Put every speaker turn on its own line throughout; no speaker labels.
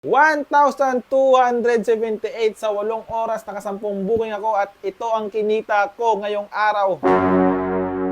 1,278 sa 8 oras, nakasampung booking ako at ito ang kinita ko ngayong araw.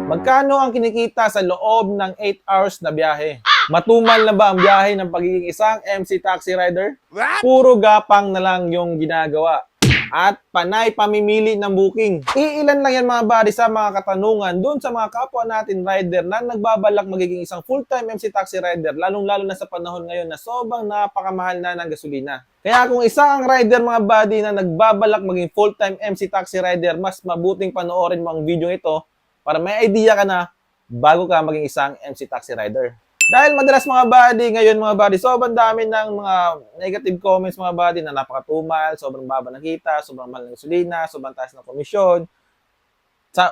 Magkano ang kinikita sa loob ng 8 hours na biyahe? Matumal na ba ang biyahe ng pagiging isang MC taxi rider? Puro gapang na lang yung ginagawa. At panay pamimili ng booking. Iilan lang yan mga buddy sa mga katanungan dun sa mga kapwa natin rider na nagbabalak magiging isang full-time MC taxi rider, lalong-lalo na sa panahon ngayon na sobrang napakamahal na ng gasolina. Kaya kung isa ang rider mga buddy na nagbabalak maging full-time MC taxi rider, mas mabuting panoorin mo ang video ito para may idea ka na bago ka maging isang MC taxi rider. Dahil madalas mga buddy, ngayon mga buddy, sobrang dami ng mga negative comments mga buddy na napakatumal, sobrang baba ng kita, sobrang mahal ng gasolina, sobrang taas ng komisyon.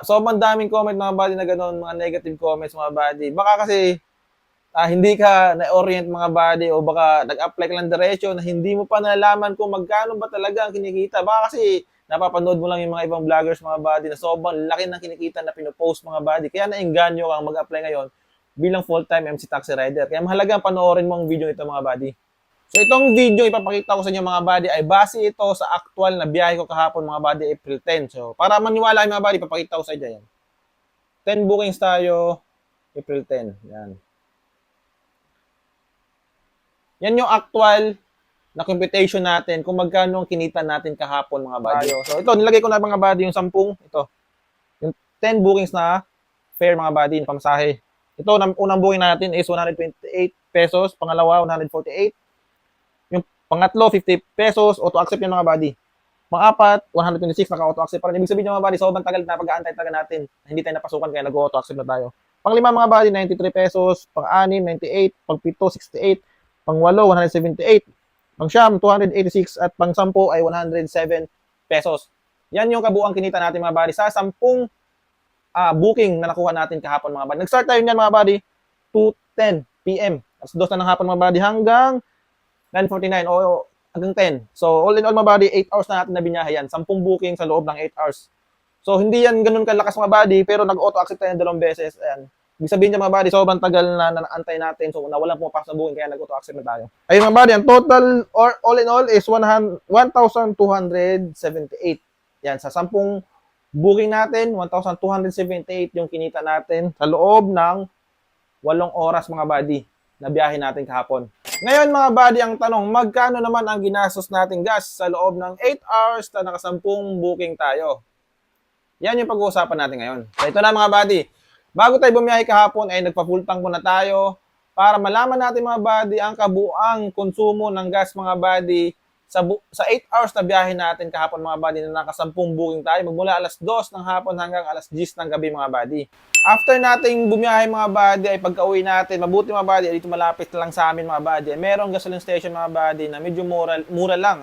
Sobrang daming comment mga buddy na gano'n, mga negative comments mga buddy. Baka kasi hindi ka na-orient mga buddy o baka nag-apply ka lang diretso na hindi mo pa nalalaman kung magkano ba talaga ang kinikita. Baka kasi napapanood mo lang yung mga ibang vloggers mga buddy na sobrang laki ng kinikita na pinopost mga buddy. Kaya naengganyo kang mag-apply ngayon bilang full-time MC taxi rider. Kaya mahalagang panoorin mo ang video ito mga buddy. So itong video ipapakita ko sa inyo mga buddy ay base ito sa actual na biyahe ko kahapon mga buddy, April 10. So para maniwala kayo mga buddy, ipapakita ko sa inyo yan. 10 bookings tayo, April 10. Yan. Yan yung actual na computation natin kung magkano ang kinita natin kahapon mga buddy. So ito, nilagay ko na mga buddy yung 10, ito. Yung 10 bookings na fare mga buddy, yung pamasahe. Ito, unang booking natin is 128 pesos. Pangalawa, 148. Yung pangatlo, 50 pesos. Auto-accept yung mga buddy. Pang-apat, 126, naka-auto-accept pa rin. Ibig sabihin yung mga buddy, sobrang tagal na pag-aantay talaga natin. Hindi tayo napasukan kaya nag-auto-accept na tayo. Pang-lima mga buddy, 93 pesos. Pang-anim, 98. Pang-pito, 68. Pang-walo, 178. Pang-siyam, 286. At pang-sampu ay 107 pesos. Yan yung kabuang kinita natin mga buddy sa 10 booking na nakuha natin kahapon mga buddy. Nag-start tayo niyan mga buddy 2:10 PM. As 2 na ng hapon mga buddy hanggang 9:49 o hanggang 10. So all in all mga buddy, 8 hours na natin na binyahe yan. 10 booking sa loob ng 8 hours. So hindi yan ganun kalakas mga buddy, pero nag-auto accept tayo ng 2 beses. Ayan. Ibig sabihin niya mga buddy, sobrang tagal na naantay natin. So nawalan pumapasok na booking kaya nag-auto accept na tayo. Ayun mga buddy, ang total or all in all is 1,278. Yan sa 10 booking natin, 1,278 yung kinita natin sa loob ng 8 oras mga buddy na biyahe natin kahapon. Ngayon mga buddy, ang tanong, magkano naman ang ginastos natin gas sa loob ng 8 hours na nakasampung booking tayo? Yan yung pag-uusapan natin ngayon. So ito na mga buddy, bago tayo bumiyahe kahapon ay nagpa-full tank muna tayo para malaman natin mga buddy ang kabuang konsumo ng gas mga buddy sa 8 hours na biyahe natin kahapon mga buddy na nakasampung booking tayo magmula alas 2 ng hapon hanggang alas 10 ng gabi mga buddy. After nating bumiyahe mga buddy ay pagka-uwi natin, mabuti mga buddy, dito malapit lang sa amin mga buddy, merong gasoline station mga buddy na medyo mura lang.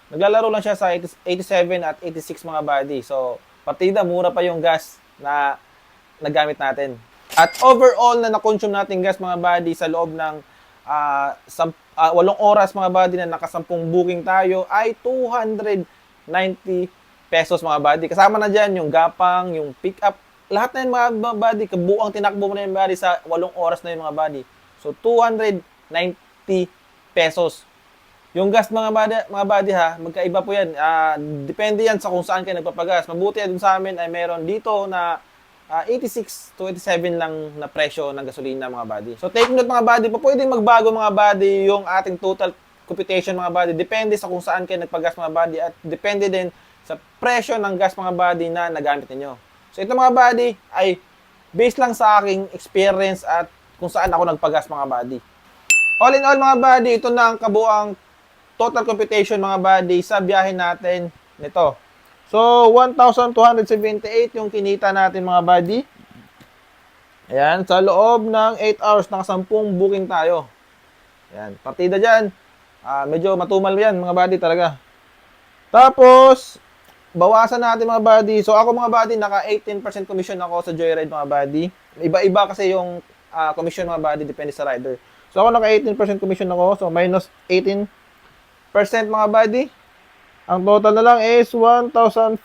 Naglalaro lang siya sa 87 at 86 mga buddy. So, partida mura pa yung gas na nagamit natin. At overall na na-consume natin gas mga buddy sa loob ng 8 oras mga buddy na nakasampung booking tayo ay 290 pesos mga buddy. Kasama na dyan yung gapang, yung pick up, lahat na yun mga buddy, kabuang tinakbo mo na yung buddy sa 8 oras na yun mga buddy. So 290 pesos. Yung gas mga buddy ha, magkaiba po yan. Depende yan sa kung saan kayo nagpapagas. Mabuti dun sa amin ay meron dito na 86 to 87 lang na presyo ng gasolina mga buddy. So take note mga buddy, pa pwedeng magbago mga buddy yung ating total computation mga buddy. Depende sa kung saan kayo nagpagas mga buddy at depende din sa presyo ng gas mga buddy na nagamit niyo. So ito mga buddy ay based lang sa aking experience at kung saan ako nagpagas mga buddy. All in all mga buddy, ito na ang kabuang total computation mga buddy sa biyahe natin nito. So, 1,278 yung kinita natin mga buddy. Ayan, sa loob ng 8 hours, nakasampung booking tayo. Ayan, partida dyan. Medyo matumal yan mga buddy talaga. Tapos, bawasan natin mga buddy. So, ako mga buddy, naka 18% commission ako sa Joyride mga buddy. Iba-iba kasi yung commission mga buddy, depende sa rider. So, ako naka 18% commission ako. So, minus 18% mga buddy. Ang total na lang is 1,047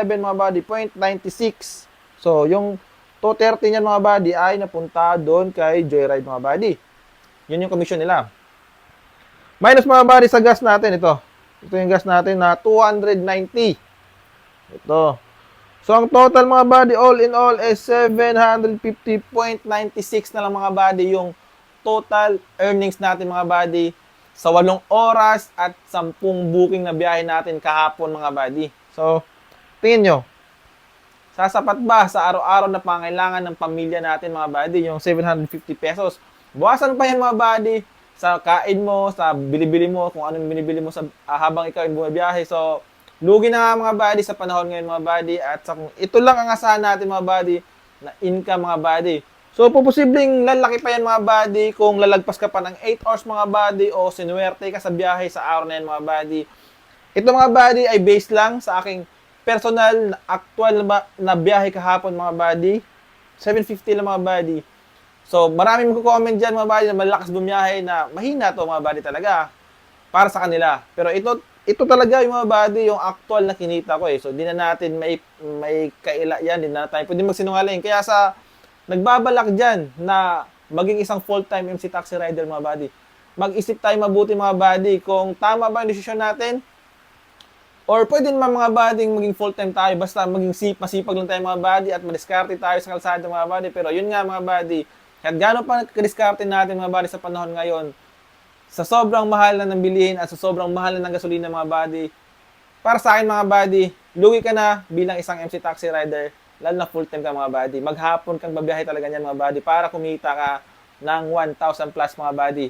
mga buddy, 0.96. So, yung 230 niyan mga buddy ay napunta doon kay Joyride mga buddy. Yun yung commission nila. Minus mga buddy sa gas natin, ito. Ito yung gas natin na 290. Ito. So, ang total mga buddy, all in all, is 750.96 na lang mga buddy yung total earnings natin mga buddy sa 8 oras at 10 booking na biyahe natin kahapon mga buddy. So, tingin nyo, sasapat ba sa araw-araw na pangailangan ng pamilya natin mga buddy yung 750 pesos? Buwasan pa yan mga buddy sa kain mo, sa bilibili mo, kung anong binibili mo sa habang ikaw ay bumabiyahe. So, lugi na nga mga buddy sa panahon ngayon mga buddy at sa, ito lang ang asahan natin mga buddy na income mga buddy. So, posibleng lalaki pa yan mga buddy kung lalagpas ka pa ng 8 hours mga buddy o sinuwerte ka sa biyahe sa araw na yan mga buddy. Ito mga buddy ay based lang sa aking personal na actual na biyahe kahapon mga buddy. 750 lang mga buddy. So, maraming magko-comment dyan mga buddy na malakas bumiyahe na mahina to mga buddy talaga para sa kanila. Pero ito talaga yung mga buddy, yung actual na kinita ko eh. So, di na natin may kaila yan, di na tayo pwede magsinungaling. Kaya sa nagbabalak dyan na maging isang full-time MC taxi rider mga buddy, mag-isip tayo mabuti mga buddy kung tama ba yung desisyon natin or pwede naman mga buddy maging full-time tayo basta maging masipag lang tayo mga buddy at madiskarte tayo sa kalsada mga buddy. Pero yun nga mga buddy, kahit gano'n pa kadiskarte natin mga buddy sa panahon ngayon, sa sobrang mahal na ng bilihin at sa sobrang mahal na ng gasolina mga buddy, para sa akin mga buddy, lugi ka na bilang isang MC taxi rider, lalo na full time ka mga buddy. Maghapon kang babiyahe talaga niyan mga buddy para kumita ka ng 1,000 plus mga buddy.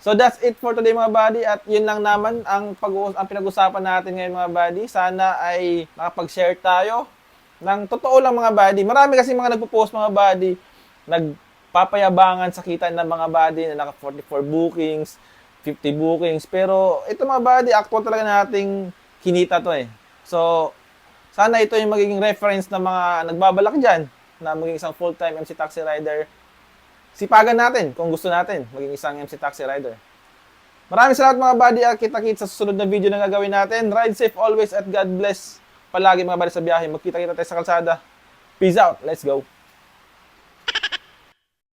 So that's it for today mga buddy at yun lang naman ang pinag-usapan natin ngayon mga buddy. Sana ay makapag-share tayo ng totoo lang mga buddy. Marami kasi mga nagpo-post mga buddy, nagpapayabangan sa kita ng mga buddy na naka 44 bookings, 50 bookings. Pero ito mga buddy, actual talaga nating kinita to eh. So, sana ito yung magiging reference ng mga nagbabalak dyan na maging isang full-time MC taxi rider. Sipagan natin kung gusto natin maging isang MC taxi rider. Maraming salamat mga buddy at kita-kits sa susunod na video na gagawin natin. Ride safe always at God bless palagi mga buddy sa biyahe. Magkita-kita tayo sa kalsada. Peace out. Let's go.